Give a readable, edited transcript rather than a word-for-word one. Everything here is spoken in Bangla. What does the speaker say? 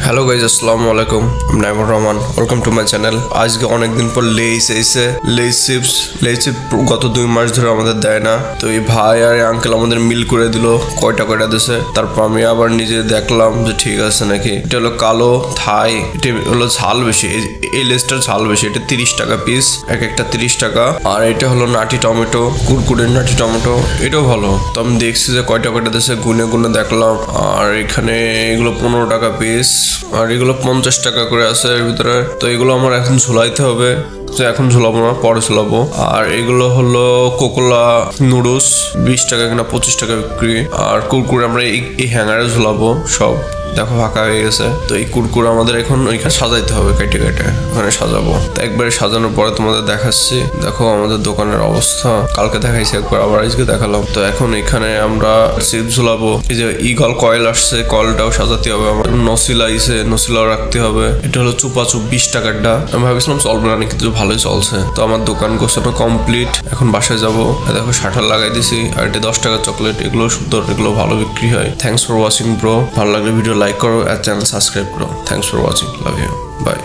হ্যালো গাইজ, আসসালামু আলাইকুম। আমি Naimur Rahman, welcome to my channel. আজকে অনেকদিন পর লেইস এসে লেইস চিপস গত 2 মাস ধরে আমাদের দেয় না। তো এই ভাই আর আঙ্কেল আমাদের মিল করে দিল কয়টা দিছে। তারপর আমি আবার নিজে দেখলাম যে ঠিক আছে নাকি। এটা হলো কালো থাই, এটা হলো ঝাল বেশি। এই লেসটার ঝাল বেশি, এটা 30 টাকা পিস, একটা 30 টাকা। আর এটা হলো নাটি টমেটো, কুরকুরে নাটি টমেটো, এটাও ভালো। তো আমি দেখছি যে কয়টা দিছে, গুনে দেখলাম। আর এখানে এগুলো 15 টাকা পিস, আর এগুলো 50 টাকা করে আছে এর ভিতরে। তো এগুলো আমার এখন ঝুলাইতে হবে, তো এখন ঝুলাবো না, পরে ঝুলাবো। আর এগুলো হলো কোকোলা নুডলস, 20 টাকা কিনা 25 টাকা বিক্রি। আর কুরকুরে আমরা এই হ্যাঙ্গারে ঝুলাবো সব। দেখো ফাঁকা হয়ে গেছে। তো এই কুরকুরে আমাদের এখন ওইখানে সাজাইতে হবে, কেটে ওখানে সাজাবো। তো একবারে সাজানোর পরে তোমাদের দেখাচ্ছি। দেখো আমাদের দোকানের অবস্থা, কালকে দেখাইছি একবার, আবার আজকে দেখালাম। তো এখন এখানে আমরা চিপস ঝুলাবো। এই যে ইগল কয়েল আসছে, কয়েলটাও সাজাতে হবে আমার। নসিলা আইছে, নসিলাও রাখতে হবে। এটা হলো চুপাচুপ 20 টাকারটা। আমি ভাবছিলাম চলবে না, কিন্তু ভালোই চলছে। তো আমার দোকান গোছানো কমপ্লিট, এখন বাসায় যাবো। দেখো শাটার লাগাই দিছি। আর এটা 10 টাকার চকলেট, এগুলো সুন্দর, এগুলো ভালো বিক্রি হয়। Thanks for watching bro. ভালো লাগলে ভিডিও লাইক করো আর চ্যানেল সাবস্ক্রাইব করো। Thanks for watching, love you, by.